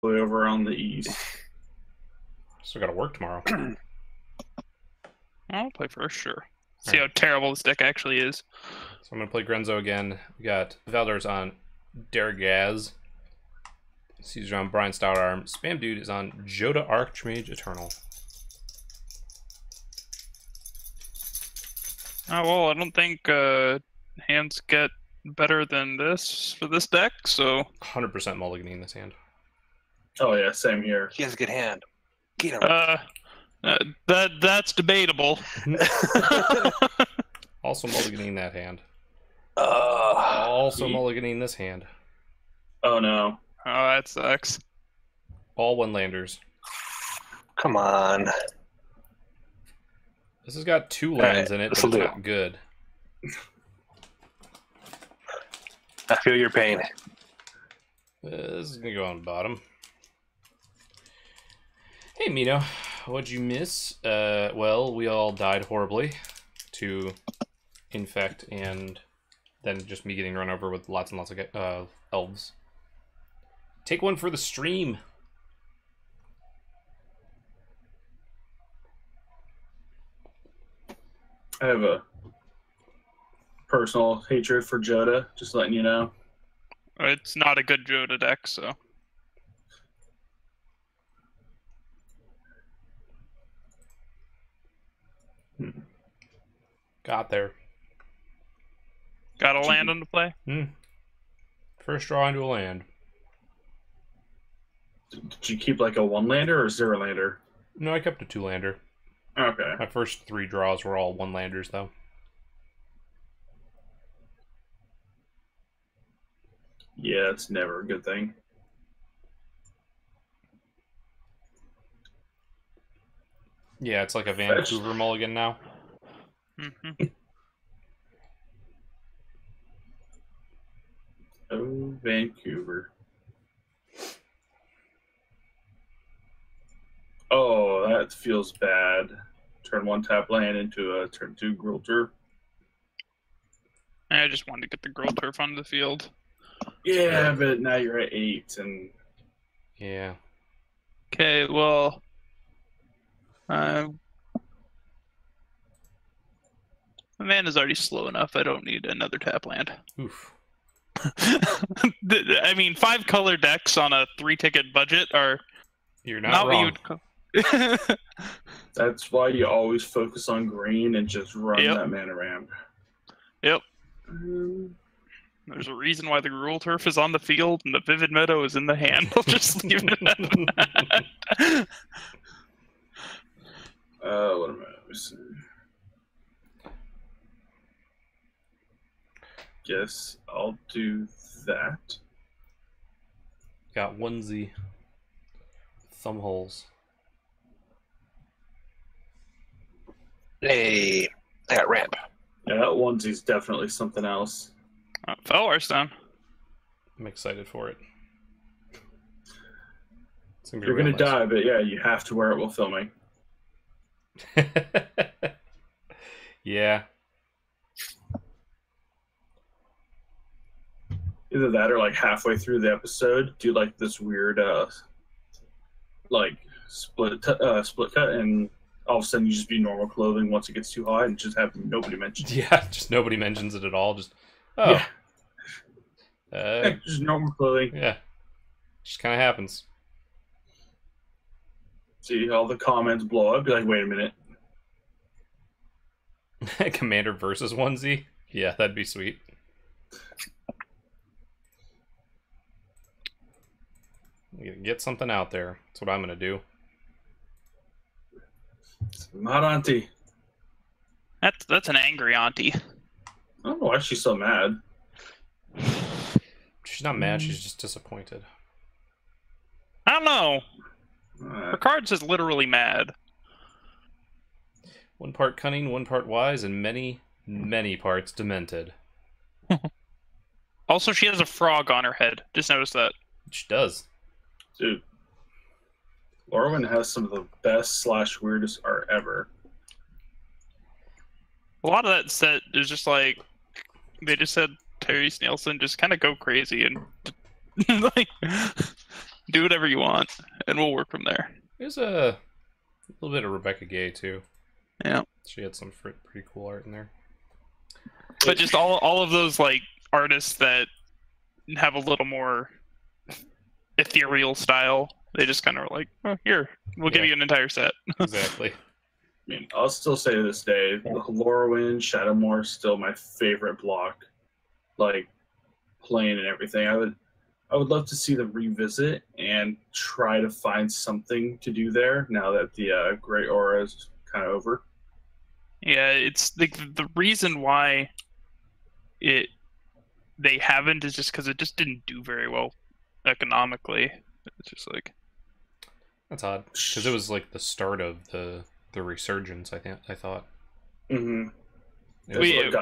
over on the east. Still gotta work tomorrow. I'll play first, sure. See how terrible this deck actually is. So I'm gonna play Grenzo again. We got Valdar's on Darigaaz. Caesar on Brion Stoutarm. Spam Dude is on Jodah Archmage Eternal. Oh, well, I don't think hands get better than this for this deck, so... 100% mulliganing this hand. Oh yeah, same here. He has a good hand. Get him. That's debatable. Also mulliganing that hand. Uh, Also mulliganing this hand. Oh no. Oh, that sucks. All one-landers. Come on. This has got 2 lands in it, but this'll it's do. not good. I feel your pain. This is gonna go on the bottom. Hey, Mino. What'd you miss? Well, we all died horribly to infect and then just me getting run over with lots and lots of elves. Take one for the stream. I have a personal hatred for Jodah, just letting you know. It's not a good Jodah deck, so... Got there. Got a land on the play? First draw into a land. Did you keep like a one-lander or zero-lander? No, I kept a 2-lander. Okay. My first 3 draws were all 1-landers, though. Yeah, it's never a good thing. Yeah, it's like a Vancouver mulligan now. Mm-hmm. Oh, Vancouver. Oh, that feels bad. Turn 1 tap land into a turn 2 Grulter. I just wanted to get the girl turf onto the field. Yeah, but now you're at 8 and... Yeah. Okay, well... the man is already slow enough. I don't need another tap land. Oof. I mean, 5-color decks on a 3-ticket budget are You're not wrong. That's why you always focus on green and just run Yep. that mana ramp. Yep. There's a reason why the Gruul Turf is on the field and the Vivid Meadow is in the hand. I'll just leave it at that. What am I missing? Guess I'll do that. Got onesie. Thumb holes. Hey, I got ramp. Yeah, that onesie's definitely something else. Felwarstone. I'm excited for it. It's gonna be You're real gonna die, but yeah, you have to wear it while filming. nice. Yeah. Either that or like halfway through the episode, do like this weird like split cut, and all of a sudden you just be normal clothing once it gets too hot and just have nobody mention it. Yeah, just nobody mentions it at all. Just, oh. Yeah. Just normal clothing. Yeah. Just kind of happens. See all the comments blow up, be like, wait a minute. Commander versus onesie? Yeah, that'd be sweet. Get something out there. That's what I'm going to do. Not auntie. That's an angry auntie. I don't know why she's so mad. She's not mad, she's just disappointed. I don't know. Her card says literally mad. 1 part cunning, 1 part wise, and many, many parts demented. Also, she has a frog on her head. Just noticed that. She does. Dude. Lorwyn has some of the best / weirdest art ever. A lot of that set is just like, they just said Terry Snelson just kind of go crazy and like Do whatever you want, and we'll work from there. There's a little bit of Rebecca Gay too. Yeah. She had some pretty cool art in there. But just all of those like artists that have a little more ethereal style, they just kind of are like, oh, here, we'll give you an entire set. Exactly. I mean, I'll still say to this day, the Lorwyn, Shadowmoor is still my favorite block. Like, playing and everything. I would love to see them revisit and try to find something to do there now that the Great Aura is kind of over. Yeah, it's the reason why they haven't is just because it just didn't do very well economically. It's just like that's odd because it was like the start of the resurgence. I thought. Mm-hmm.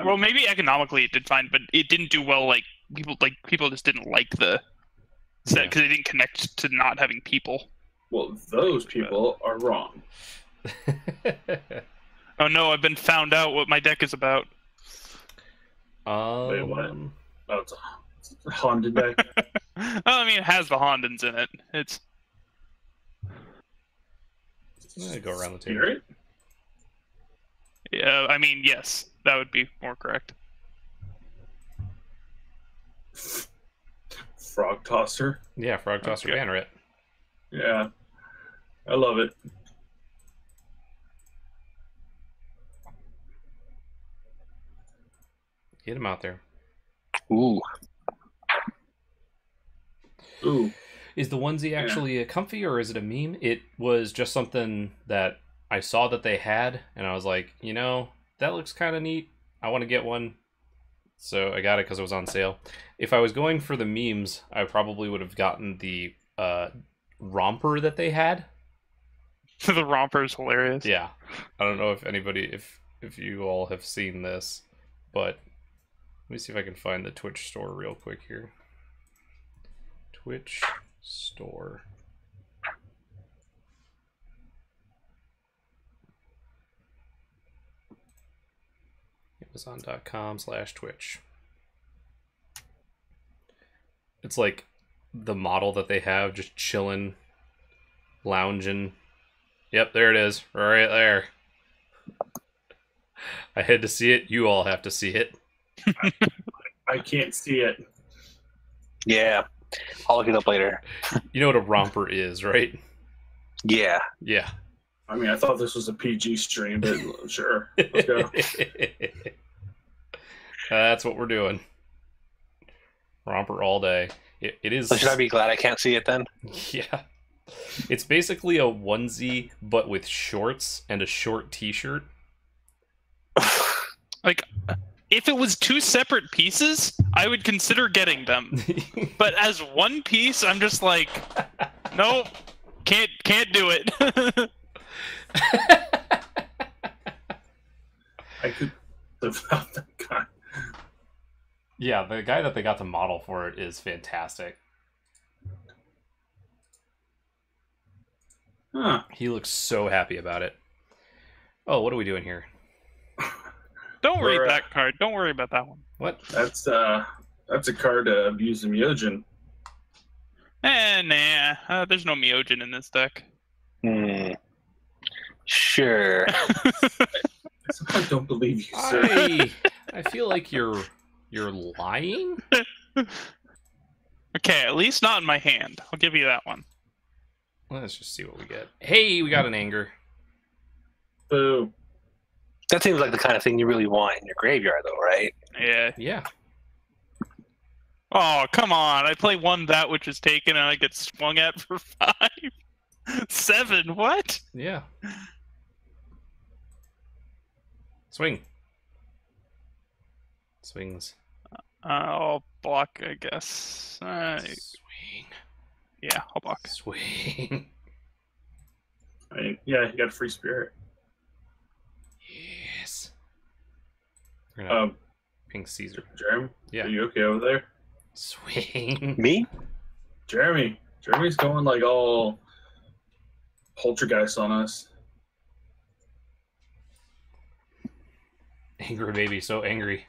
Well, maybe economically it did fine, but it didn't do well. Like people just didn't like the set because they didn't connect to not having people. Well, those people are wrong. Oh no, I've been found out what my deck is about. Wait, what? Oh, it's a Honda deck. Well, I mean, it has the Hondens in it. It's. Go around the table. Spirit? Yeah, I mean, yes, that would be more correct. Frog Tosser. Yeah, Frog Tosser Banneret. Yeah, I love it. Get him out there. Ooh. Ooh. Is the onesie actually comfy or is it a meme? It was just something that I saw that they had, and I was like, you know, that looks kind of neat. I want to get one. So I got it because it was on sale. If I was going for the memes, I probably would have gotten the romper that they had. The romper is hilarious. Yeah. I don't know if anybody, if you all have seen this, but let me see if I can find the Twitch store real quick here. Twitch store. Amazon.com/Twitch. It's like the model that they have just chilling, lounging. Yep, there it is. Right there. I had to see it. You all have to see it. I can't see it. Yeah. I'll look it up later. You know what a romper is, right? Yeah. Yeah. I mean, I thought this was a PG stream, but sure. Let's go. That's what we're doing. Romper all day. It is. So should I be glad I can't see it then? Yeah. It's basically a onesie, but with shorts and a short t-shirt. Like, if it was two separate pieces, I would consider getting them. But as one piece, I'm just like, nope, can't do it. I could live without that guy. Yeah, the guy that they got to model for it is fantastic. Huh. He looks so happy about it. Oh, what are we doing here? Don't read that card. Don't worry about that one. What? That's a card to abuse the Myojin. Nah. There's no Myojin in this deck. Sure. I don't believe you, sir. I feel like you're lying. Okay, at least not in my hand. I'll give you that one. Let's just see what we get. Hey, we got an anger. Boo. That seems like the kind of thing you really want in your graveyard, though, right? Yeah. Yeah. Oh, come on. I play one that which is taken and I get swung at for 5. 7, what? Yeah. Swing. Swings. I'll block, I guess. Swing. Yeah, I'll block. Swing. I mean, yeah, you got a free spirit. Yes. We're gonna ping Caesar. Jeremy? Yeah. Are you okay over there? Swing. Me? Jeremy's going like all poltergeist on us. Angry baby, so angry.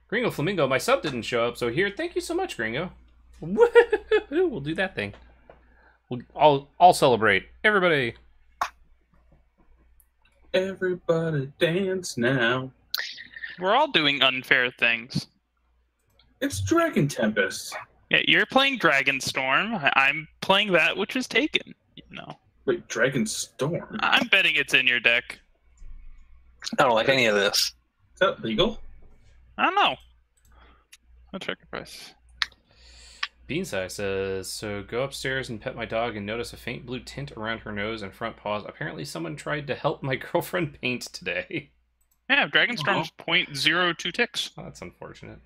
Gringo Flamingo, my sub didn't show up, so here, thank you so much, Gringo. Woo-hoo-hoo-hoo. We'll do that thing. I'll celebrate. Everybody. Everybody dance now. We're all doing unfair things. It's Dragon Tempest. Yeah, you're playing Dragonstorm. I'm playing that which is taken. You know. Wait, Dragon Storm? I'm betting it's in your deck. I don't like any of this. Is that legal? I don't know. I'll check the price. Beanside says, so go upstairs and pet my dog and notice a faint blue tint around her nose and front paws. Apparently someone tried to help my girlfriend paint today. Yeah, Dragonstorm's 0.02 ticks. Oh, that's unfortunate.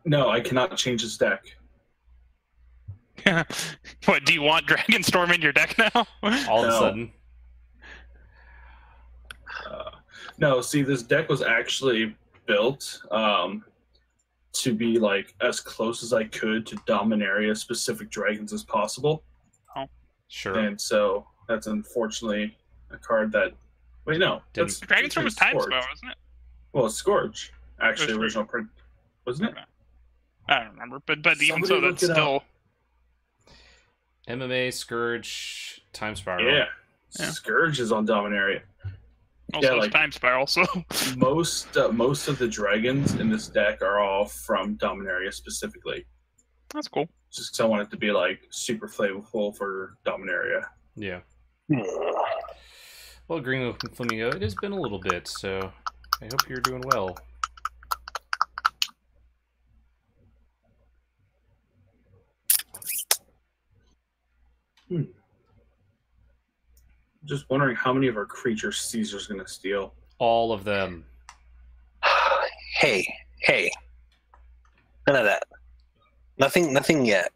No, I cannot change this deck. What, do you want Dragonstorm in your deck now? All of a No. sudden. No, see, this deck was actually built to be like as close as I could to Dominaria specific dragons as possible. Sure. And so that's unfortunately a card that. Wait, no. That's Dragonstorm was Time Spell, wasn't it? Well, it's Scourge. Actually, Scourge. original print. Wasn't it? I don't remember, but even Somebody so, look that's it up. still. MMA, Scourge, Time Spiral. Yeah. Yeah. Scourge is on Dominaria. Also, Yeah, it's Time Spiral, so. Most of the dragons in this deck are all from Dominaria specifically. That's cool. Just because I want it to be like super flavorful for Dominaria. Yeah. Well, Green Flamingo, it has been a little bit, so I hope you're doing well. Just wondering how many of our creatures Caesar's going to steal. All of them. Hey. None of that. Nothing yet.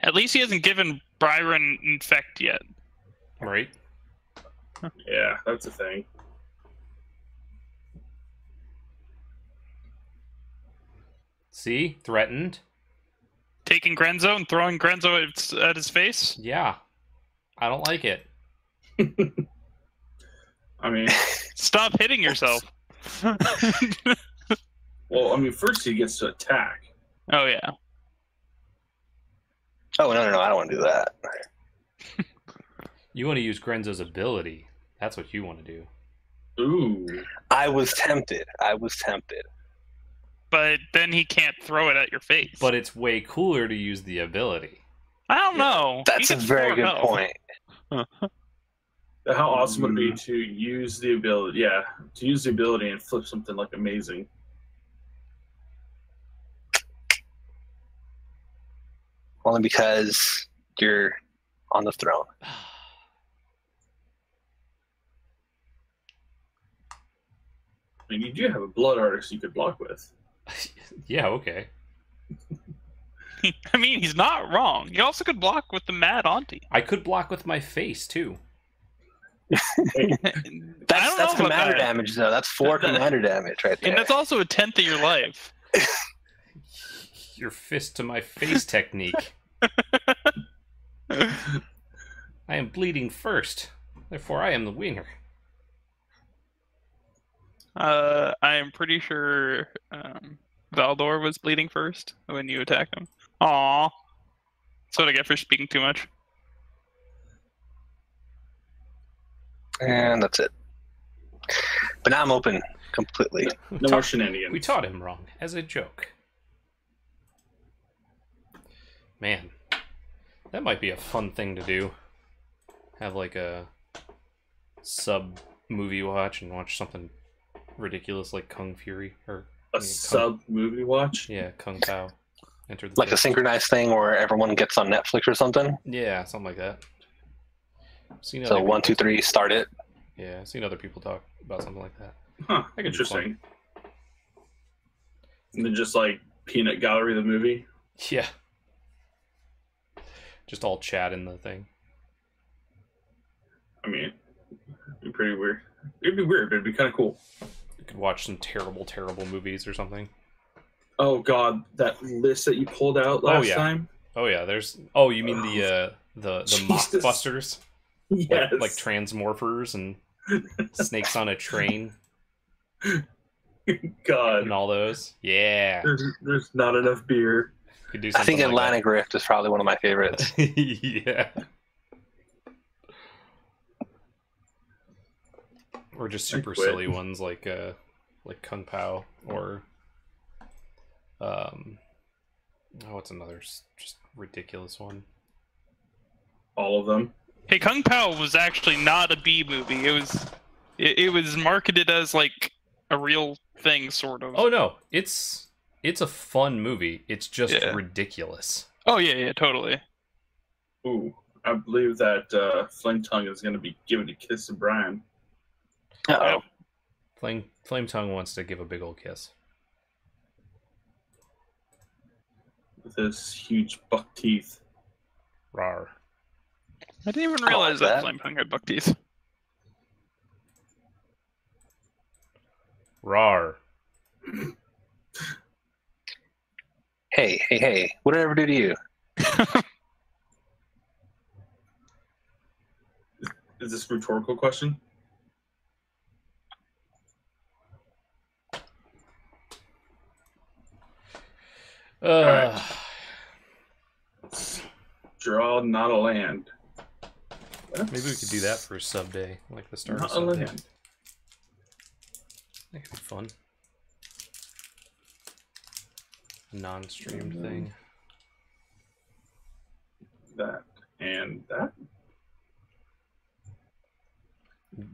At least he hasn't given Brion Infect yet. Right? Yeah, that's a thing. See? Threatened. Taking Grenzo and throwing Grenzo at his face? Yeah. I don't like it. I mean, Stop hitting yourself. well, I mean, first he gets to attack. Oh, yeah. Oh, no, I don't want to do that. You want to use Grenzo's ability. That's what you want to do. Ooh. I was tempted. But then he can't throw it at your face. But it's way cooler to use the ability. I don't know. That's He a gets very more good health. point. How awesome would it be to use the ability? Yeah, to use the ability and flip something like amazing. Only because you're on the throne. I mean, you do have a blood artist you could block with. Yeah, okay. I mean, he's not wrong. You also could block with the Mad Auntie. I could block with my face, too. That's commander damage, though. That's 4 commander damage right there. And that's also a tenth of your life. Your fist to my face technique. I am bleeding first. Therefore, I am the winner. I am pretty sure Valdor was bleeding first when you attacked him. Aww. That's what I get for speaking too much. And that's it. But now I'm open completely. No more shenanigans. We taught him wrong, as a joke. Man, that might be a fun thing to do. Have like a sub-movie watch and watch something ridiculous like Kung Fury. Or A sub-movie watch? Yeah, Kung Pao. Enter the Like a synchronized thing where everyone gets on Netflix or something. Yeah, something like that. Seen So other 1, 2, people- 3, start it. Yeah, I've seen other people talk about something like that. Huh, That could be interesting. And then just like Peanut Gallery, the movie. Yeah. Just all chat in the thing. I mean, it'd be pretty weird. It'd be weird, but it'd be kind of cool. You could watch some terrible, terrible movies or something. Oh god, that list that you pulled out last time? Oh yeah, there's. Oh, you mean the Jesus. mockbusters? Yes. Like Transmorphers and Snakes on a Train. God, and all those. Yeah. there's not enough beer. Could do I something think like Atlantic Rift is probably one of my favorites. that. Yeah. Or just super quit. silly ones like Kung Pao or what's another just ridiculous one? All of them. Hey, Kung Pao was actually not a B movie. It was marketed as like a real thing, sort of. Oh no, it's a fun movie. It's just ridiculous. Oh yeah, totally. Ooh, I believe that Flame Tongue is going to be giving a kiss to Brion. Uh-oh. Flame Tongue wants to give a big old kiss. With his huge buck teeth. Rawr. I didn't even realize that that. Flame Tongue had buck teeth. Rawr. Hey, what did I ever do to you? Is this a rhetorical question? Alright. Draw not a land. Maybe we could do that for a sub day, like the start of Not a sub day. land. That could be fun. A non-streamed thing. That and that.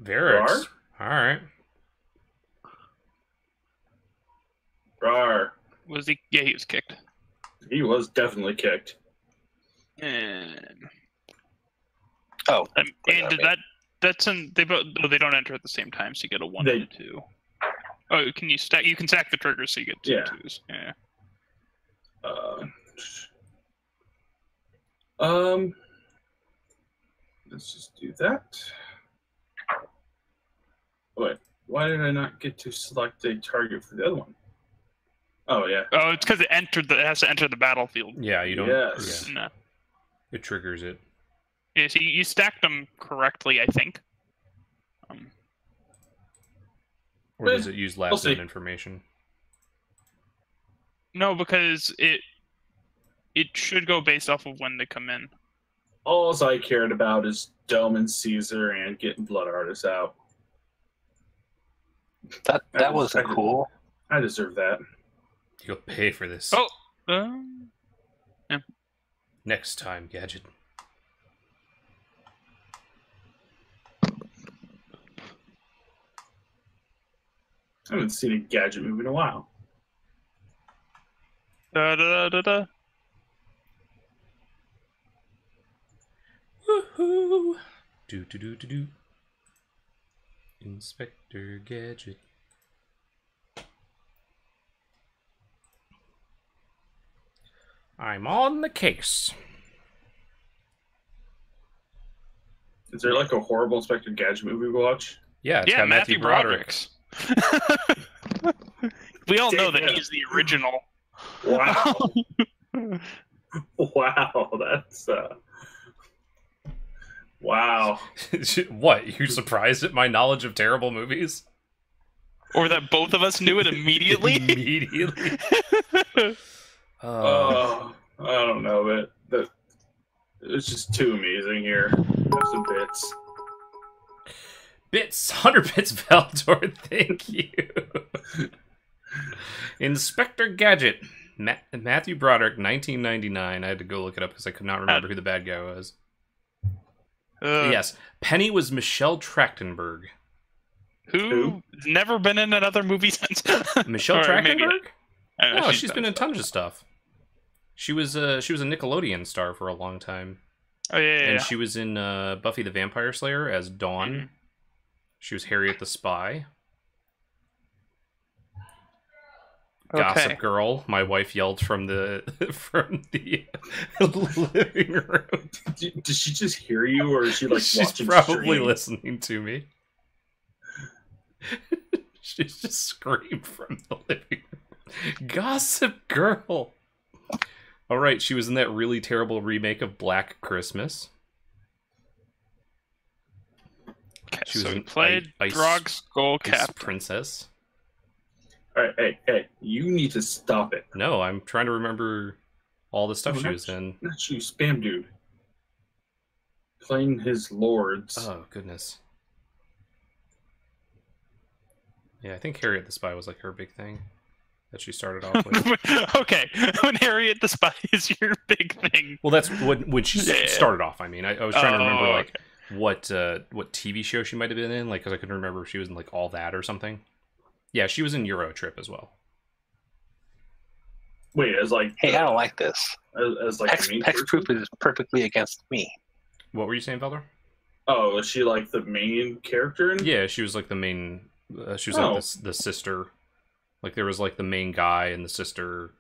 Varix. Alright. Rar. Was he? Yeah, he was kicked. He was definitely kicked. And Oh, and did that's in they both they don't enter at the same time, so you get a 1 and a 2. Oh, can you stack? You can stack the triggers, so you get two twos. Yeah. Let's just do that. Wait, why did I not get to select a target for the other one? Oh yeah. Oh, it's because it has to enter the battlefield. Yeah, you don't. Yes. Yeah, No. it triggers it. Yeah, so you stacked them correctly, I think. Or does it use last see. known information? No, because it should go based off of when they come in. All I cared about is Dome and Caesar and getting Blood Artists out. that wasn't cool. I deserve that. You'll pay for this. Oh, Next time, Gadget. I haven't seen a Gadget movie in a while. da da da da. Woohoo! Do. Inspector Gadget. I'm on the case. Is there like a horrible Inspector Gadget movie we watch? Yeah, it's Yeah, got Matthew Broderick. Broderick's. We all know that Damn. he's the original. Wow. Wow, that's wow. What? You surprised at my knowledge of terrible movies? Or that both of us knew it immediately? Immediately. I don't know, but it's just too amazing here. Have some bits. Bits, 100 bits, Valdor, thank you. Inspector Gadget, Matthew Broderick, 1999. I had to go look it up because I could not remember who the bad guy was. Yes, Penny was Michelle Trachtenberg. Who's never been in another movie since. Michelle Or maybe- Trachtenberg? I don't know, No, she's been in tons of stuff. She was a Nickelodeon star for a long time. Oh yeah, And she was in Buffy the Vampire Slayer as Dawn. Mhm. She was Harriet the Spy. Okay. Gossip Girl. My wife yelled from the living room. Did she just hear you, or is she like She's watching probably stream? listening to me. She's just screamed from the living room. Gossip Girl. All right, she was in that really terrible remake of Black Christmas. Okay, She was so we an played Ice Drog Skull Ice Captain. Princess. All right, hey, you need to stop it. No, I'm trying to remember all the stuff No, she not- was in. Not you, spam dude. Playing his lords. Oh, goodness. Yeah, I think Harriet the Spy was like her big thing that she started off with. Okay, when Harriet the Spy is your big thing. Well, that's when she started off. I mean, I was trying to remember like okay. what TV show she might have been in, like because I couldn't remember if she was in like All That or something. Yeah, she was in Euro Trip as well. Wait, as like Hey, I don't like this. as like the main Hexproof person? is perfectly against me. What were you saying, Felder? Oh, is she like the main character? Yeah, she was like the main. She was Oh. like the sister. Like there was like the main guy and the sister.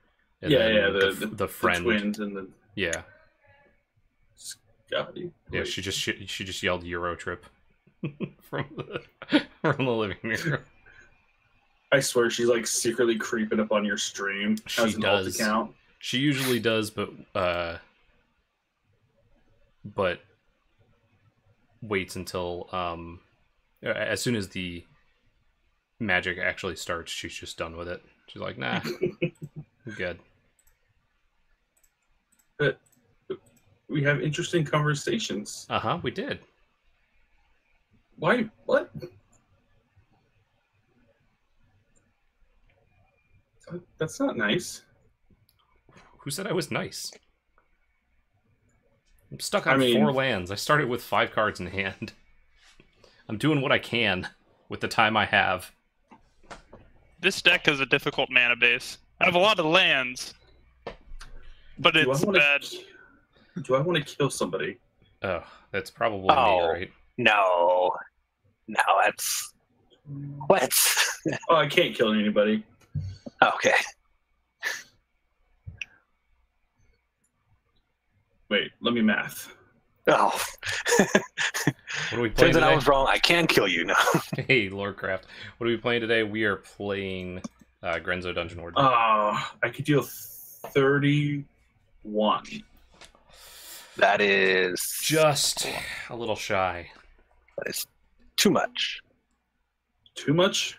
And Yeah, then yeah, the friend. the twins and the Yeah, Scotty. yeah. Wait. She just yelled Euro Trip from the living room. I swear she's like secretly creeping up on your stream She as an alt does. account. She usually does, but waits until as soon as the magic actually starts, she's just done with it. She's like, nah, I'm good. But we have interesting conversations. We did. Why? What? That's not nice. Who said I was nice? I'm stuck on I mean- 4 lands. I started with 5 cards in hand. I'm doing what I can with the time I have. This deck is a difficult mana base. I have a lot of lands, but Do I it's wanna- bad. Do I want to kill somebody? Oh, that's probably me, Oh. right? No, that's what? Oh, I can't kill anybody. Okay. Wait, let me math. Oh, What are we playing turns out I today? was wrong. I can kill you now. Hey, Lordcraft. What are we playing today? We are playing Grenzo Dungeon Warden. I could deal 31. That is Just a little shy. that is too much. Too much?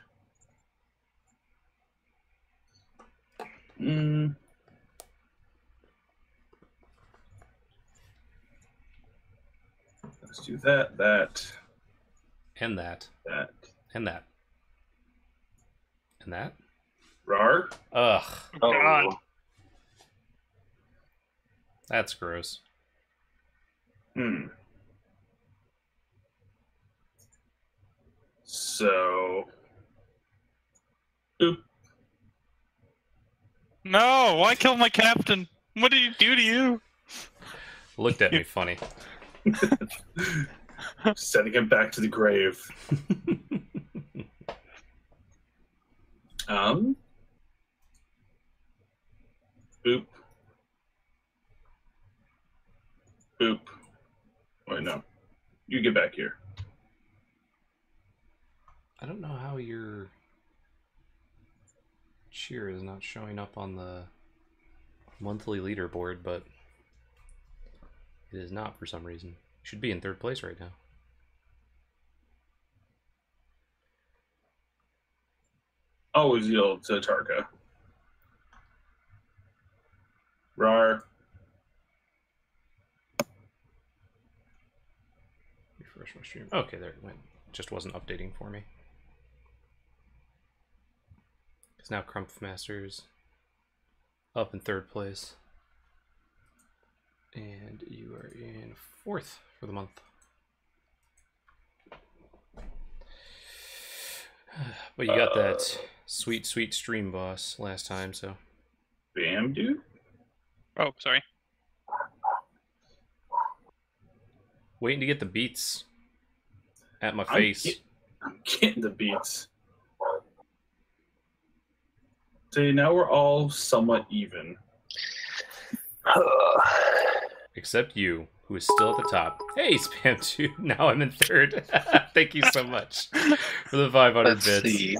Let's do that, And that. that. And that. And that. Rar? Ugh. Oh, God. That's gross. So. Oop. No, why kill my captain? What did he do to you? Looked at me funny. Sending him back to the grave. Boop. Boop. Wait, no. You get back here. I don't know how your cheer is not showing up on the monthly leaderboard, but it is not for some reason. You should be in 3rd place right now. Always yield to Tarka. Rar. Refresh my stream. Okay, there it went. Just wasn't updating for me. It's now Crumpf Masters up in 3rd place. And you are in 4th for the month. But you got that sweet, sweet stream boss last time, so. Bam, dude. Oh, sorry. Waiting to get the beats at my face. I'm getting the beats. See, now we're all somewhat even. Except you, who is still at the top. Hey, Spam 2. Now I'm in 3rd. Thank you so much for the 500 Let's bits. see.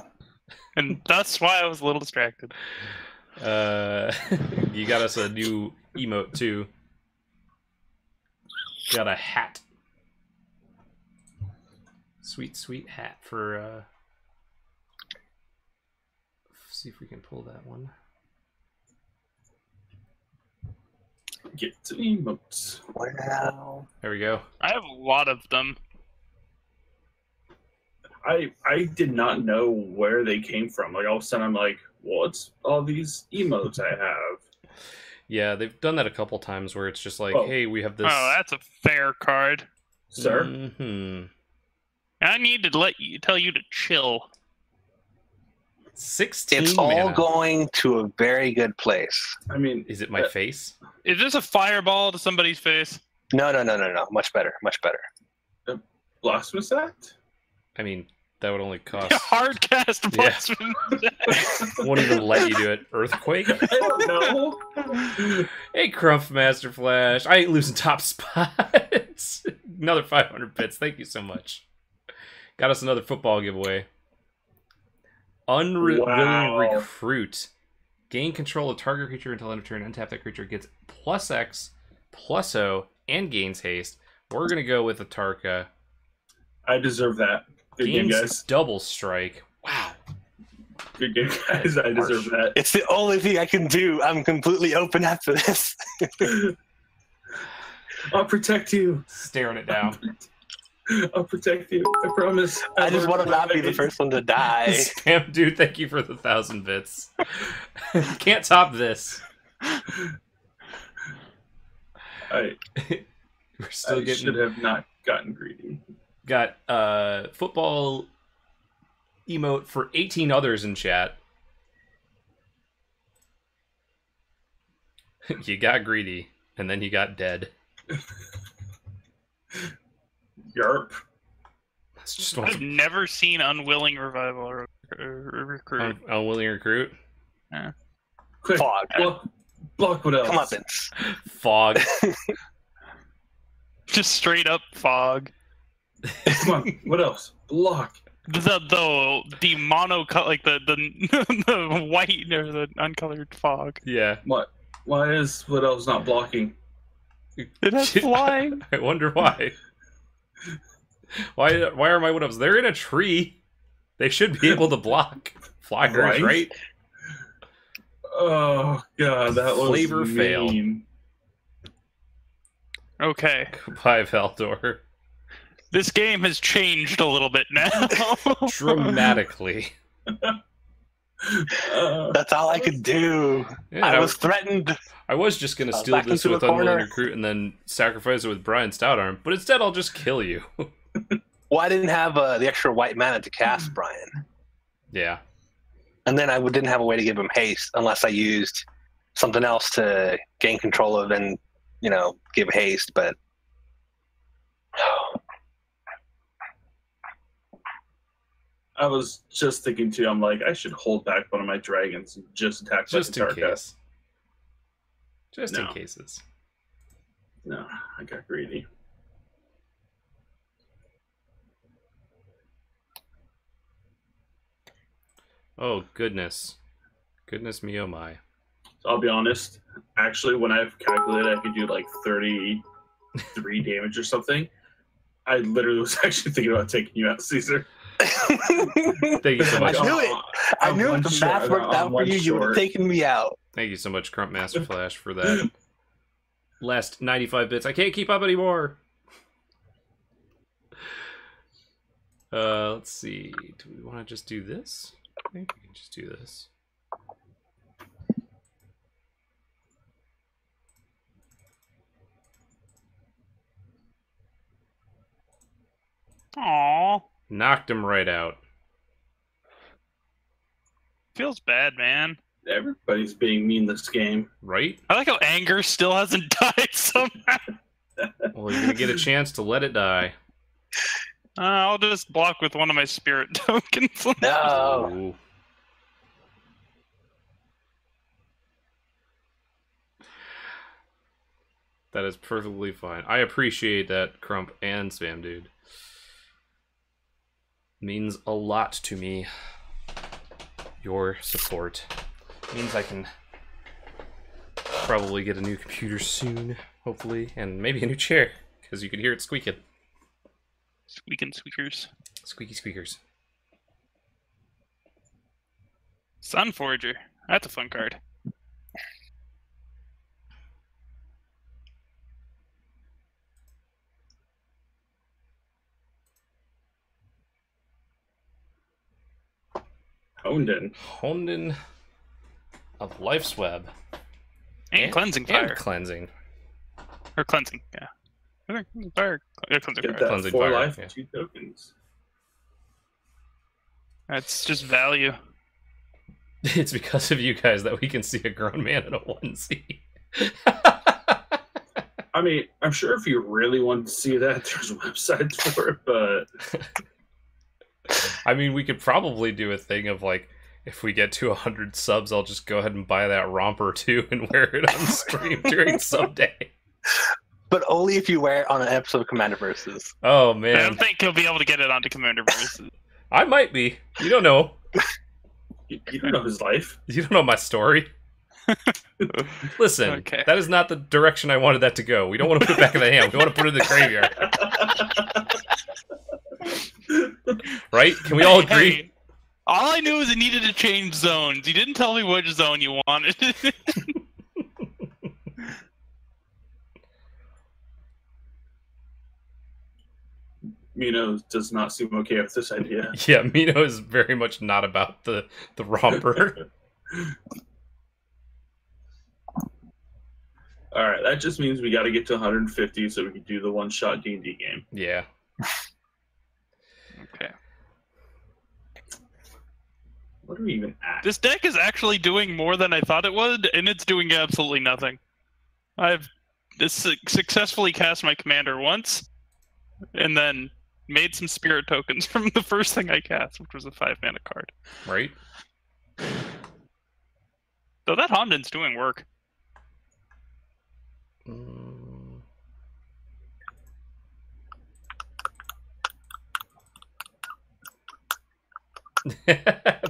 And that's why I was a little distracted. You got us a new emote, too. Got a hat. Sweet, sweet hat for see if we can pull that one. Get to emotes. Wow. There we go. I have a lot of them. I did not know where they came from. Like all of a sudden I'm like, what's all these emotes I have? Yeah, they've done that a couple times where it's just like, Oh. hey, we have this. Oh, that's a fair card. Sir? Mm-hmm. I need to tell you to chill. 16 It's all mana. going to a very good place. I mean, Is it my face? Is this a fireball to somebody's face? No. Much better. Blasphemous Act? I mean, that would only cost. Hard cast Yeah. blasphemy. Won't even let you do it. Earthquake? I don't know. Hey, Crump Master Flash. I ain't losing top spots. Another 500 bits. Thank you so much. Got us another football giveaway. Unwilling Wow. Recruit. Gain control of target creature until end of turn. Untap that creature. Gets +X, +O, and gains haste. We're going to go with a Tarka. I deserve that. Good game, Gains guys. double strike. Wow. Good game, guys. I deserve that. It's the only thing I can do. I'm completely open after this. I'll protect you. Staring it down. I'll protect you. I promise. I just want to not be the first one to die. Spam dude, thank you for the 1,000 bits. Can't top this. I We're still should getting have not gotten greedy. got football emote for 18 others in chat. You got greedy, and then you got dead. Yarp. That's just one I've never seen Unwilling Revival or Recruit. unwilling recruit. Quick. Fog. Block what else? Come on, Vince. Fog. Just straight up fog. Come on. What else? Block. The mono like the the white or the uncolored fog. Yeah. What? Why is what else not blocking? It has flying. I wonder why. Why are my Wood Elves? They're in a tree. They should be able to block flyers, right? Oh god, that was Flavor fail. mean. Okay, Goodbye, Valdor. this game has changed a little bit now. Dramatically. That's all I could do. Yeah, I was threatened. I was just going to steal back this into with the Unwilling corner. Recruit and then sacrifice it with Brion Stoutarm, but instead I'll just kill you. Well, I didn't have the extra white mana to cast Brion. Yeah. And then I didn't have a way to give him haste unless I used something else to gain control of and, give haste. But I was just thinking too, I'm like, I should hold back one of my dragons and just attack Just in like a Tarka. case. Just in No. cases. No, I got greedy. Oh, goodness. Goodness me, oh my. So I'll be honest. Actually, when I've calculated I could do like 33 damage or something, I literally was actually thinking about taking you out, Caesar. Thank you so much. I knew it. I knew if the math worked out for you, you would have taken me out. Thank you so much, Crump Master Flash, for that. Last 95 bits. I can't keep up anymore. Let's see. Do we want to just do this? I think we can just do this. Aww, Knocked him right out. feels bad, man. Everybody's being mean this game. Right? I like how anger still hasn't died somehow. Well, you're going to get a chance to let it die. I'll just block with one of my spirit tokens. No. Ooh. That is perfectly fine. I appreciate that, Crump and Spam Dude. Means a lot to me. Your support. Means I can probably get a new computer soon, hopefully, and maybe a new chair, because you can hear it squeaking. Squeaking squeakers. Squeaky squeakers. Sunforger. That's a fun card. Honden of Life's Web. And Cleansing Fire. And Cleansing. Or Cleansing, yeah. I think Fire. Yeah, Cleansing Get Fire. that Cleansing 4 Fire, life, yeah. 2 tokens. That's just value. It's because of you guys that we can see a grown man in a onesie. I mean, I'm sure if you really wanted to see that, there's websites for it, but... I mean, we could probably do a thing of, like, if we get to 100 subs, I'll just go ahead and buy that romper, too, and wear it on stream during sub day. But only if you wear it on an episode of Commander Versus. Oh, I man. don't think he'll be able to get it onto Commander Versus. I might be. You don't know. You don't know his life. You don't know my story. Listen, Okay. that is not the direction I wanted that to go. We don't want to put it back in the ham. We want to put it in the graveyard. Right? Can we all agree? Hey, all I knew is it needed to change zones. You didn't tell me which zone you wanted. Mino does not seem okay with this idea. Yeah, Mino is very much not about the romper. All right, that just means we got to get to 150 so we can do the one-shot D&D game. Yeah. Okay. What are we even at? This deck is actually doing more than I thought it would, and it's doing absolutely nothing. I've successfully cast my commander once, and then made some spirit tokens from the first thing I cast, which was a 5-mana card. Right? Though that Honden's doing work.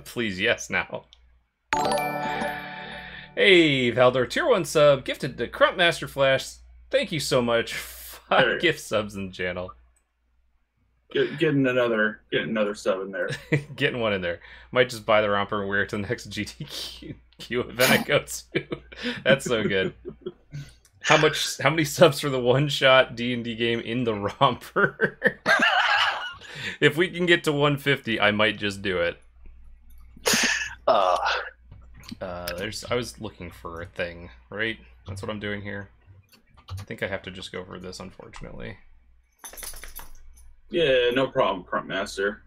Please, yes, now. Hey, Valdor, tier 1 sub, gifted to Crump Master Flash. Thank you so much. 5 gift subs in the channel. Getting another sub in there. Getting one in there. Might just buy the romper and wear it to the next GTQ event I go to. That's so good. How many subs for the one-shot D&D game in the romper? If we can get to 150, I might just do it. I was looking for a thing, right? That's what I'm doing here. I think I have to just go for this, unfortunately. Yeah, no problem, Crump Master.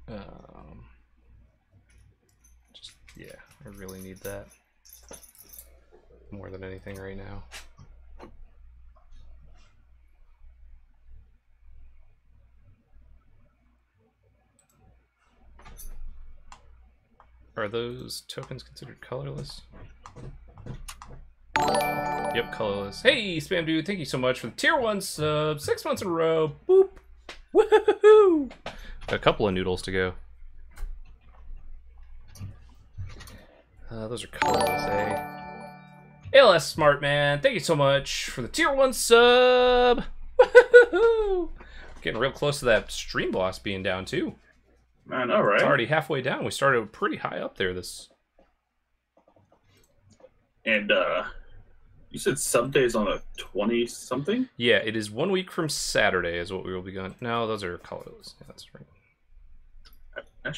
Yeah, I really need that more than anything right now. Are those tokens considered colorless? Yep, colorless. Hey, Spam Dude, thank you so much for the tier 1 sub. 6 months in a row. Boop. Woohoo! Got a couple of noodles to go. Those are colorless, eh? ALS Smart Man, thank you so much for the tier 1 sub. Woohoo! Getting real close to that stream boss being down, too. I know, right? It's already halfway down. We started pretty high up there. And you said sub days on a 20-something? Yeah, it is 1 week from Saturday is what we will be going. No, those are colorless. Yeah, that's right.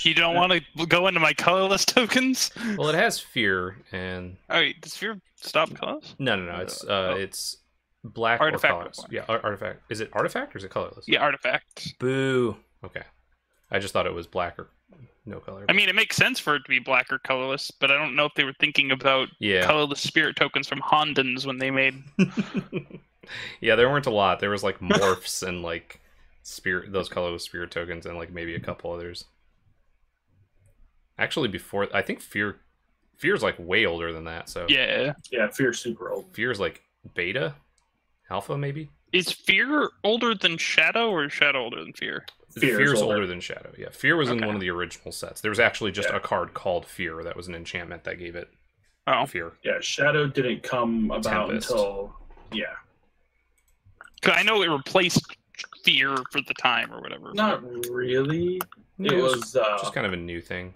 You don't want to go into my colorless tokens? Well, it has fear and. Oh, wait, does fear stop colors? No. It's black Artifact or colorless. Yeah, artifact. Is it artifact or is it colorless? Yeah, artifact. Boo. Okay. I just thought it was black or no color. I mean, it makes sense for it to be black or colorless, but I don't know if they were thinking about colorless spirit tokens from Hondens when they made. Yeah, there weren't a lot. There was like morphs and like those colorless spirit tokens and like maybe a couple others. Actually, before I think fear's like way older than that. So yeah, fear's super old. Fear's like beta, alpha maybe. Is fear older than shadow or is shadow older than fear? Fear's older than Shadow, yeah. Fear was in one of the original sets. There was actually just a card called Fear that was an enchantment that gave it Fear. Yeah, Shadow didn't come about until... Yeah. I know it replaced Fear for the time or whatever. Not really. It was just kind of a new thing.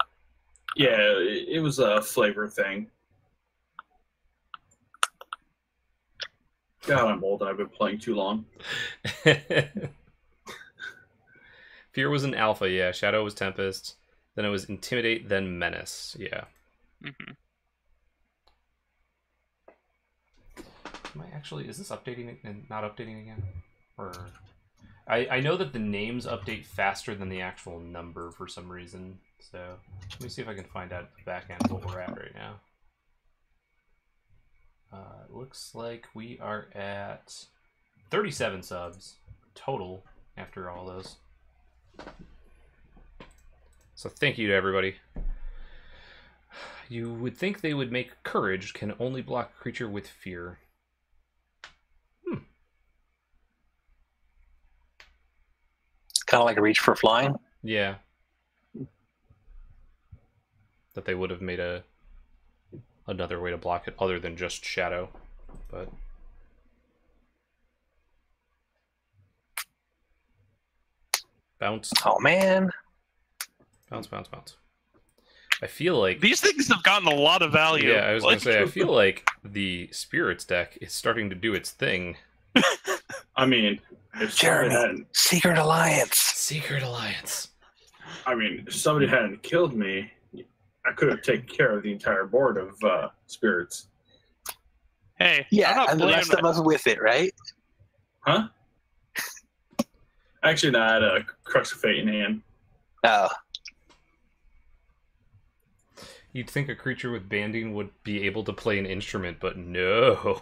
Yeah, it was a flavor thing. God, I'm old and I've been playing too long. Fear was an alpha, yeah. Shadow was Tempest. Then it was Intimidate, then Menace, yeah. Mm-hmm. Am I actually... Is this updating and not updating again? Or... I know that the names update faster than the actual number for some reason. So let me see if I can find out at the back end what we're at right now. It looks like we are at 37 subs total after all those. So thank you to everybody. You would think they would make courage can only block a creature with fear. Kind of like a reach for flying. Yeah. That they would have made another way to block it other than just shadow. But bounce. Oh man. Bounce, bounce, bounce. I feel like These things have gotten a lot of value. yeah, I was gonna say I feel like the spirits deck is starting to do its thing. I mean, if somebody Jeremy, hadn't, Secret Alliance. Secret Alliance. I mean, if somebody hadn't killed me, I could have taken care of the entire board of spirits. Hey, I'm Yeah, not and the blaming rest of us with it, right? Huh? Actually, no, I had a Crux of Fate in hand. Oh, You'd think a creature with banding would be able to play an instrument, but no.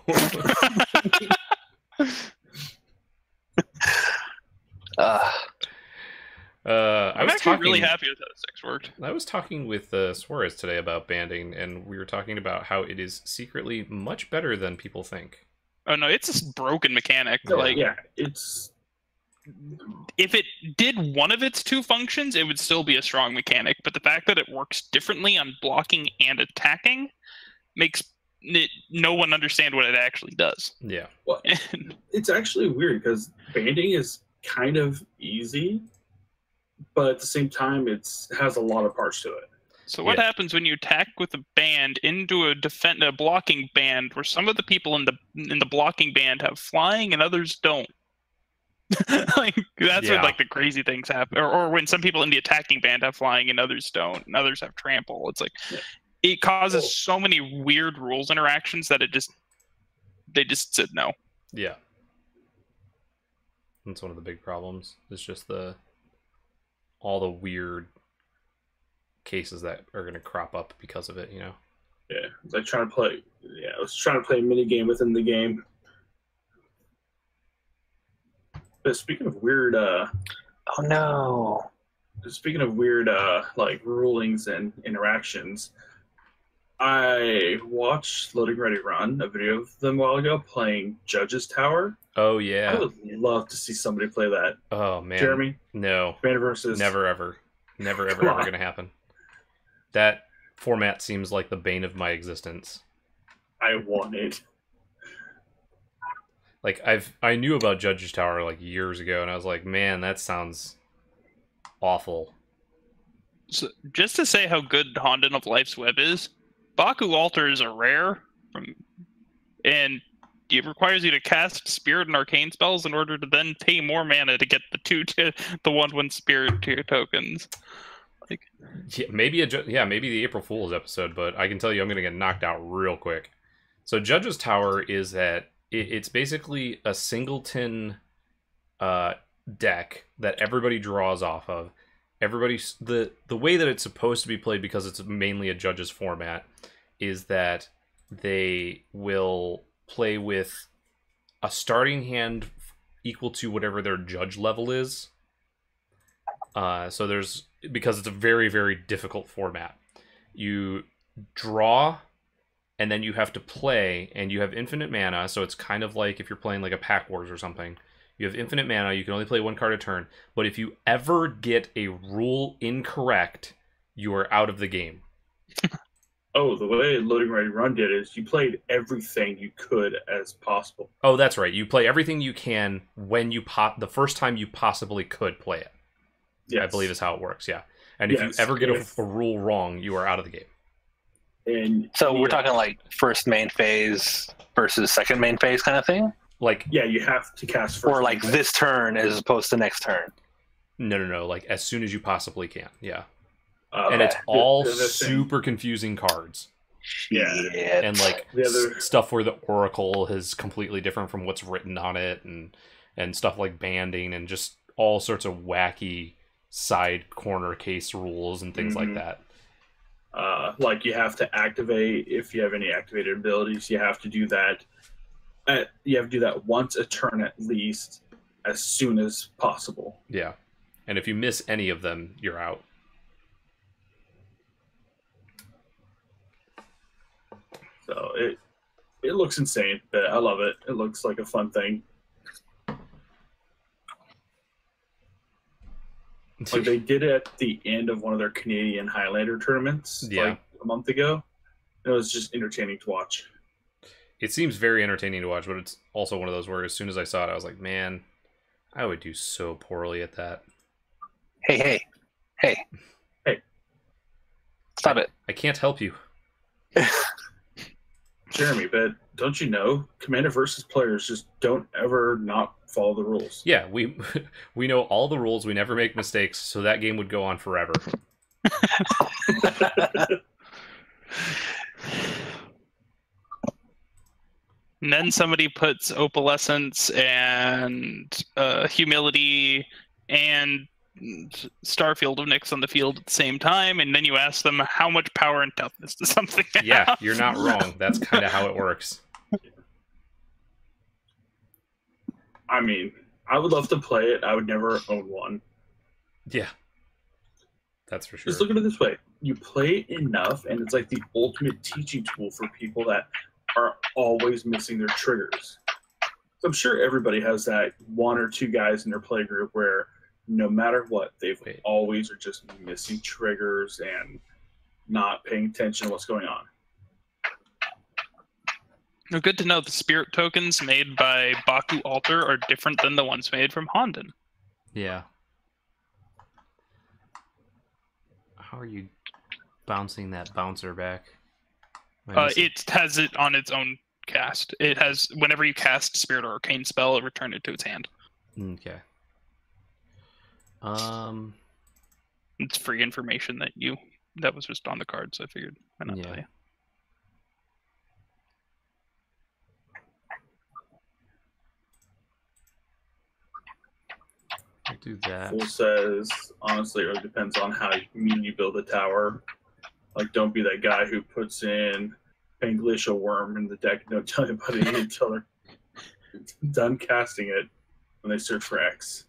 I'm actually really happy with how the 6 worked. I was talking with Suarez today about banding, and we were talking about how it is secretly much better than people think. Oh no, it's a broken mechanic. Yeah. Like, Yeah, it's if it did one of its 2 functions, it would still be a strong mechanic. But the fact that it works differently on blocking and attacking makes no one understand what it actually does. Yeah. well, it's actually weird because banding is kind of easy, but at the same time, it has a lot of parts to it. So what Yeah. happens when you attack with a band into a blocking band, where some of the people in the blocking band have flying and others don't? Like that's Yeah. when like the crazy things happen, or when some people in the attacking band have flying and others don't, and others have trample. It's like it causes so many weird rules interactions that they just said no. Yeah. That's one of the big problems. It's just all the weird cases that are going to crop up because of it, you know? Yeah, it's like trying to play. Yeah, I was trying to play a mini game within the game. But speaking of weird, oh no. speaking of weird, like rulings and interactions, I watched Loading Ready Run, a video of them a while ago playing Judge's Tower. Oh, I yeah. would love to see somebody play that. Oh, man. Jeremy, No. Commander versus Never, ever. Never, ever, Come ever on. going to happen. That format seems like the bane of my existence. I want it. Like, I knew about Judge's Tower, like, years ago, and I was like, man, that sounds awful. So just to say how good Honden of Life's Web is, Baku Altars are rare, and it requires you to cast Spirit and Arcane spells in order to then pay more mana to get the 1/1 Spirit to your tokens. Like, Yeah, maybe maybe the April Fool's episode, but I can tell you I'm going to get knocked out real quick. So Judge's Tower is that it's basically a singleton deck that everybody draws off of. The way that it's supposed to be played, because it's mainly a Judge's format, is that they will play with a starting hand equal to whatever their Judge level is. So because it's a very, very difficult format. You draw, and then you have to play, and you have infinite mana, so it's kind of like if you're playing like a Pack Wars or something. You have infinite mana, you can only play 1 card a turn, but if you ever get a rule incorrect, you are out of the game. Oh, the way Loading Ready Run did is you played everything you could as possible. Oh, that's right. You play everything you can when the first time you possibly could play it. Yes. I believe is how it works, yeah. And if Yes, you ever get if- a rule wrong, you are out of the game. And So we're talking like first main phase versus second main phase kind of thing? Like, yeah, you have to cast first. Or like this turn as opposed to next turn? no. Like, as soon as you possibly can. Yeah. Uh, And it's all the thing- super confusing cards. Yeah. Shit. And like The other- stuff where the oracle is completely different from what's written on it, and stuff like banding and just all sorts of wacky side corner case rules and things like that. Like you have to activate if you have any activated abilities. You have to do that. You have to do that once a turn at least, as soon as possible. Yeah. And if you miss any of them, you're out. So it looks insane, but I love it. It looks like a fun thing. Like they did it at the end of one of their Canadian Highlander tournaments like a month ago. It was just entertaining to watch. It seems very entertaining to watch, but it's also one of those where as soon as I saw it, I was like, man, I would do so poorly at that. Hey. Stop it. I can't help you. Jeremy, but don't you know, Commander versus players just don't ever not follow the rules. Yeah, we know all the rules. We never make mistakes, so that game would go on forever. And then somebody puts opalescence and humility and Starfield of Nyx on the field at the same time, and then you ask them how much power and toughness does something have. Yeah, you're not wrong. That's kind of how it works. I mean, I would love to play it. I would never own one. Yeah, that's for sure. Just look at it this way. You play it enough, and it's like the ultimate teaching tool for people that are always missing their triggers. So I'm sure everybody has that one or two guys in their play group where no matter what, they've always are just missing triggers and not paying attention to what's going on. Well, good to know the spirit tokens made by Baku Altar are different than the ones made from Honden. Yeah. How are you bouncing that bouncer back? It has it on its own cast. It has, whenever you cast Spirit or Arcane spell, it returns it to its hand. Okay. It's free information that was just on the card, so I figured why not tell you. I'll do that. Fool says, honestly, it really depends on how you build a tower. Like, don't be that guy who puts in Panglacial Worm in the deck and don't tell anybody until they're done casting it when they search for X.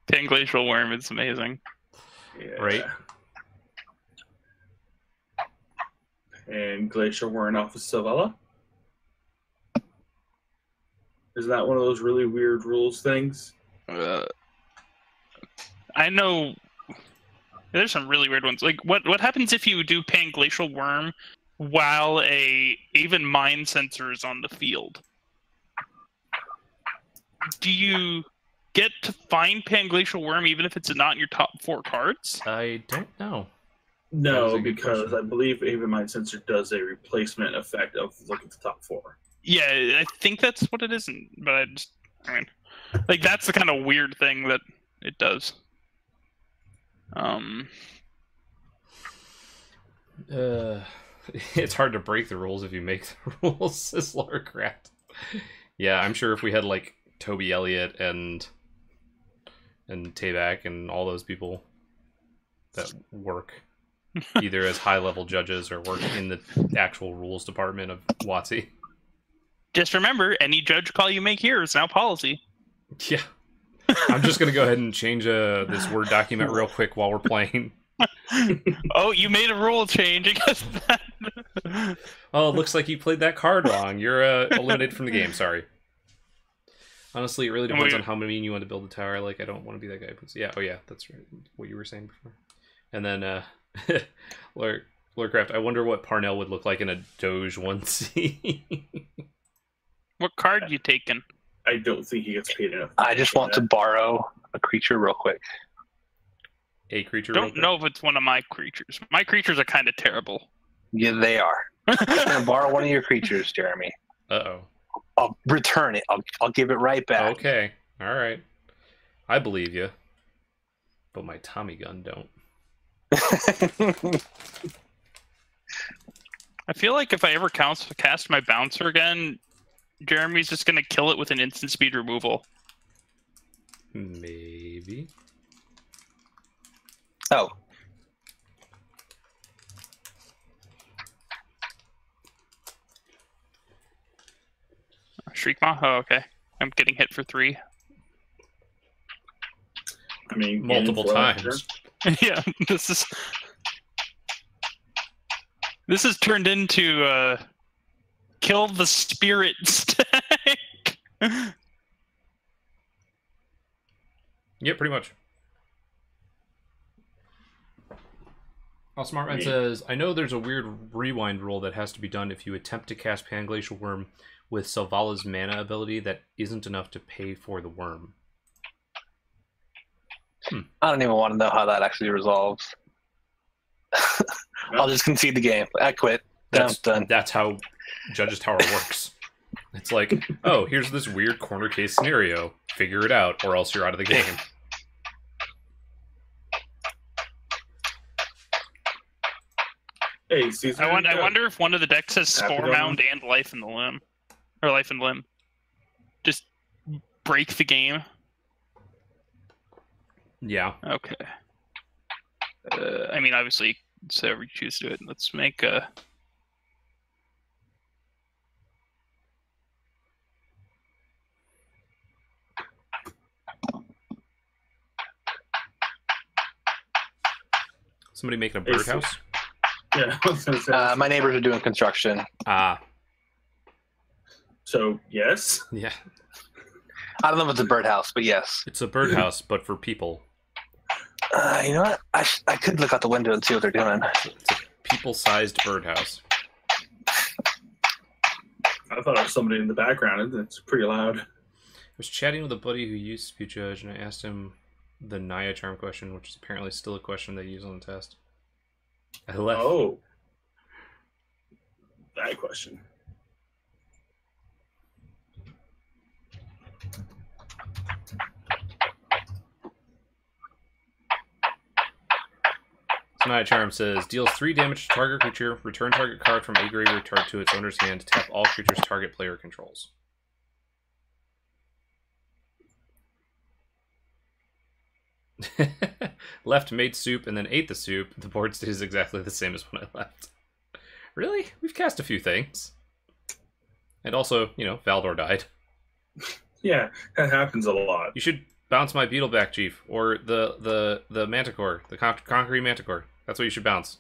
Panglacial Worm is amazing. Yeah. Right. And Glacial Worm off of Savella. Isn't that one of those really weird rules things? I know there's some really weird ones. Like, what happens if you do Panglacial Worm while a Aven Mind Sensor is on the field? Do you get to find Panglacial Worm even if it's not in your top 4 cards? I don't know. No, because I believe Aven Mind Sensor does a replacement effect of look at the top 4. Yeah, I think that's what it is, but I mean, like, that's the kind of weird thing that it does. It's hard to break the rules if you make the rules, says Lorecraft. Yeah, I'm sure if we had like Toby Elliott and Tabak and all those people that work either as high-level judges or work in the actual rules department of WotC. Just remember, any judge call you make here is now policy. Yeah. I'm just going to go ahead and change this Word document real quick while we're playing. Oh, you made a rule change. Oh, it looks like you played that card wrong. You're eliminated from the game. Sorry. Honestly, it really depends on how mean you want to build a tower. Like, I don't want to be that guy who puts... Yeah, oh yeah, that's right. What you were saying before. And then, Lorecraft, I wonder what Parnell would look like in a Doge onesie. What card you taking? I don't think he gets paid enough. I just want to borrow a creature real quick. a creature? Don't know if it's one of my creatures. My creatures are kind of terrible. Yeah, they are. I'm gonna borrow one of your creatures, Jeremy. Uh-oh. I'll return it. I'll give it right back. Okay. All right. I believe you. But my Tommy gun don't. I feel like if I ever cast my bouncer again, Jeremy's just gonna kill it with an instant speed removal. Maybe. Oh. Shriekmaw? Oh, okay. I'm getting hit for 3. I mean, Multiple times. Yeah, this has turned into kill the spirit stack. Yeah, pretty much. Smartman Yeah. says, I know there's a weird rewind roll that has to be done if you attempt to cast Panglacial Worm with Selvalla's mana ability that isn't enough to pay for the worm. I don't even want to know how that actually resolves. I'll just concede the game. I quit. Done. That's how Judge's Tower works. It's like, oh, here's this weird corner case scenario. Figure it out, or else you're out of the game. Hey, Caesar. I wonder if one of the decks has Spore Happy Mound and Life in the Limb. Or Life in Limb. Just break the game. Yeah. Okay. I mean, obviously, so we choose to do it. Let's make a... Somebody making a birdhouse? Yeah, I was gonna say. My neighbors are doing construction. Ah. So, yes. Yeah. I don't know if it's a birdhouse, but yes. It's a birdhouse, but for people. You know what? I could look out the window and see what they're doing. It's a people-sized birdhouse. I thought it was somebody in the background. It's pretty loud. I was chatting with a buddy who used to be judge, and I asked him the Naya charm question, which is apparently still a question they use on the test. I left. Oh. That question. So Naya charm says, deals 3 damage to target creature, return target card from a graveyard card to its owner's hand, tap all creatures target player controls. Left, made soup, and then ate the soup. The board stays exactly the same as when I left. Really? We've cast a few things. And also, you know, Valdor died. Yeah, that happens a lot. You should bounce my beetle back, Chief. Or the manticore. The concrete manticore. That's what you should bounce.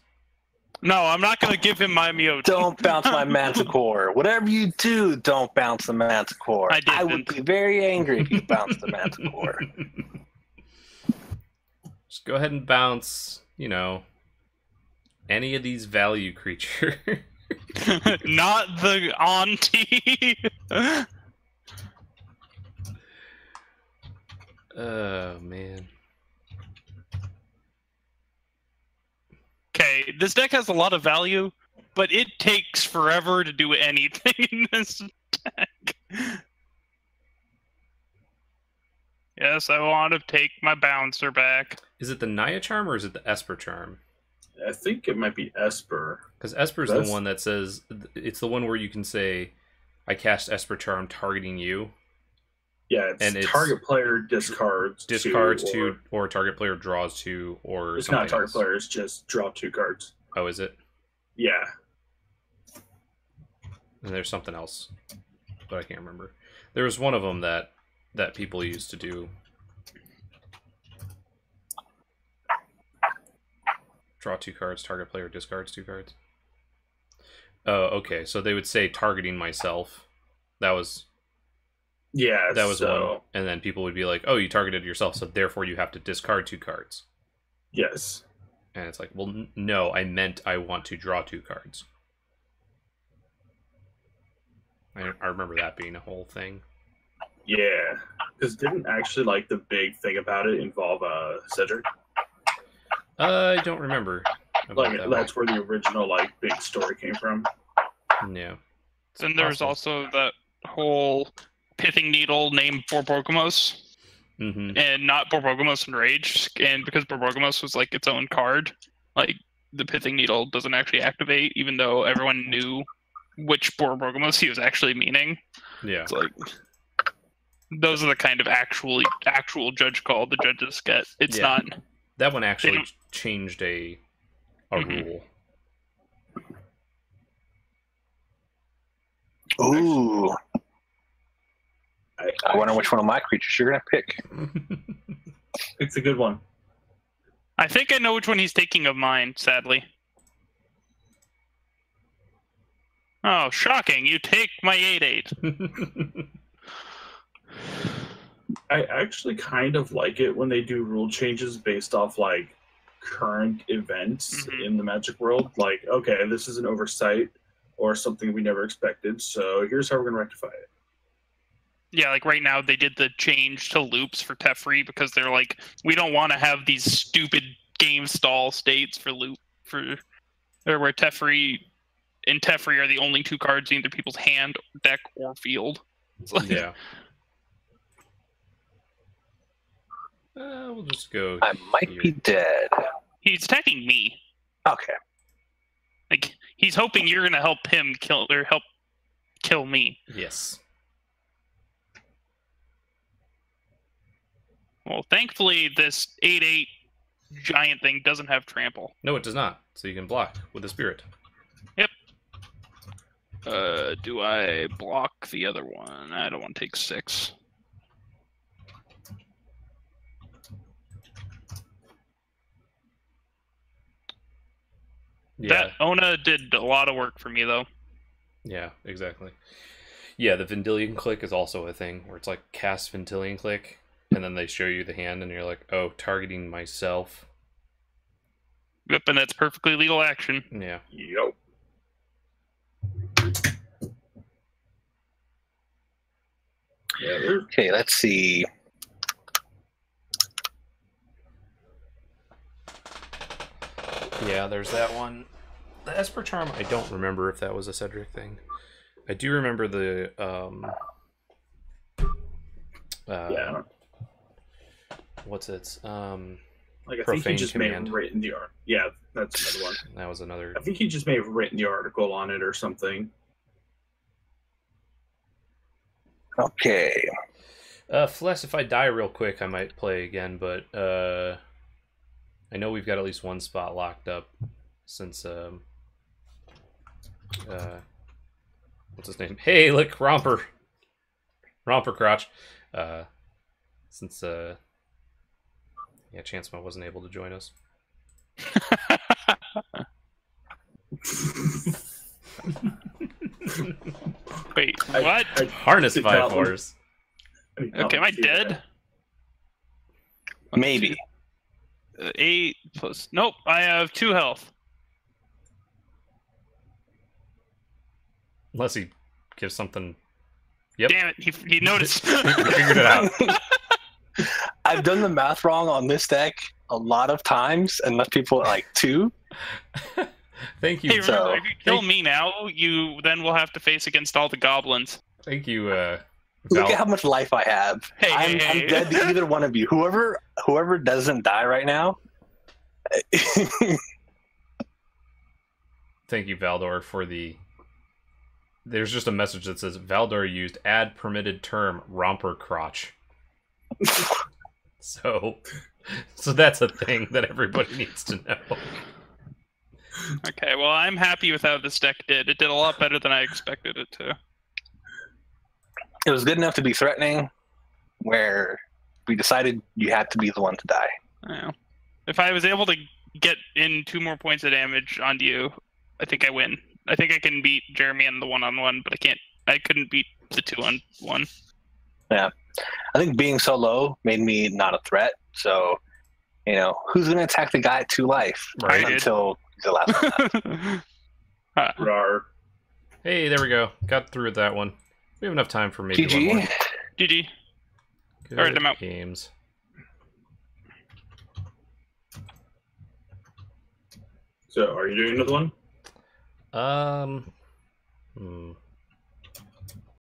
No, I'm not going to give him my Meowth. Don't bounce my Manticore. Whatever you do, don't bounce the Manticore. I would be very angry if you bounced the Manticore. Just go ahead and bounce, you know, any of these value creature. Not the auntie. Oh, man. Okay, this deck has a lot of value, but it takes forever to do anything in this deck. Yes, I want to take my bouncer back. Is it the Naya charm or is it the Esper charm? I think it might be Esper. Because Esper's the one that says, it's the one where you can say, I cast Esper charm targeting you. Yeah, it's target player discards 2, or target player draws 2, or it's something not target else. player, it's just draw 2 cards. Oh, is it? Yeah. And there's something else, but I can't remember. There was one of them that people used to do. Draw 2 cards, target player discards 2 cards. Oh, okay. So they would say targeting myself. That was one. And then people would be like, oh, you targeted yourself, so therefore you have to discard 2 cards. Yes. And it's like, well, no, I meant I want to draw 2 cards. I remember that being a whole thing. Yeah. Because didn't actually, like, the big thing about it involve Cedric? I don't remember. Like that's where the original like big story came from. Yeah. Then there's also that whole pithing needle named Borbogamos, and not Borbogamos Enraged. And because Borbogamos was like its own card, like the pithing needle doesn't actually activate, even though everyone knew which Borbogamos he was actually meaning. Yeah. It's like those are the kind of actual judge call the judges get. It's not. That one actually changed a rule. Ooh. I wonder which one of my creatures you're going to pick. It's a good one. I think I know which one he's taking of mine, sadly. Oh, shocking. You take my 8/8. I actually kind of like it when they do rule changes based off like current events in the Magic world. Like, okay, this is an oversight or something we never expected, so here's how we're going to rectify it. Yeah, like right now they did the change to loops for Teferi because they're like, we don't want to have these stupid game stall states for or where Teferi and Teferi are the only two cards in either people's hand, deck, or field. Like, yeah. We'll just go. I might be dead. He's attacking me. Okay. Like he's hoping you're gonna help him kill me. Yes. Well, thankfully this 8/8 giant thing doesn't have trample. No, it does not. So you can block with the spirit. Yep. Do I block the other one? I don't want to take 6. Yeah. That Ona did a lot of work for me, though. Yeah, exactly. Yeah, the Vendilion click is also a thing where it's like cast Vendilion click, and then they show you the hand, and you're like, oh, targeting myself. Yep, and that's perfectly legal action. Yeah. Yep. Yeah, okay, let's see. Yeah, there's that one. The Esper Charm, I don't remember if that was a Cedric thing. I do remember the yeah. What's it? Like I think he Profane just may Command. have written the art. Yeah, that's another one. That was another. I think he just may have written the article on it or something. Okay. Fles, if I die real quick, I might play again, but I know we've got at least one spot locked up since what's his name? Hey, look, Romper Crotch. Since yeah, Chancema wasn't able to join us. Wait, what? Harness 5 horse. Okay, am I dead? Maybe. 8 plus. Nope, I have 2 health. Unless he gives something. Yep. Damn it, he noticed. He figured it out. I've done the math wrong on this deck a lot of times and left people at like 2. Thank you. Hey, remember, if you kill me now, you then will have to face against all the goblins. Thank you. Look at how much life I have. Hey, I'm dead to either one of you. Whoever doesn't die right now. Thank you, Valdor, for the. There's just a message that says Valdor used add permitted term romper crotch. So that's a thing that everybody needs to know. Okay, well, I'm happy with how this deck did. It did a lot better than I expected it to. It was good enough to be threatening, where we decided you had to be the one to die. Yeah. If I was able to get in 2 more points of damage onto you, I think I win. I think I can beat Jeremy in the 1-on-1, but I couldn't beat the 2-on-1. Yeah. I think being so low made me not a threat. So, who's going to attack the guy at 2 life? Right. Until the last one. Rar. Hey, there we go. Got through with that one. We have enough time for maybe GG. one more. GG. Good Alright, I'm out. games. So, are you doing another one?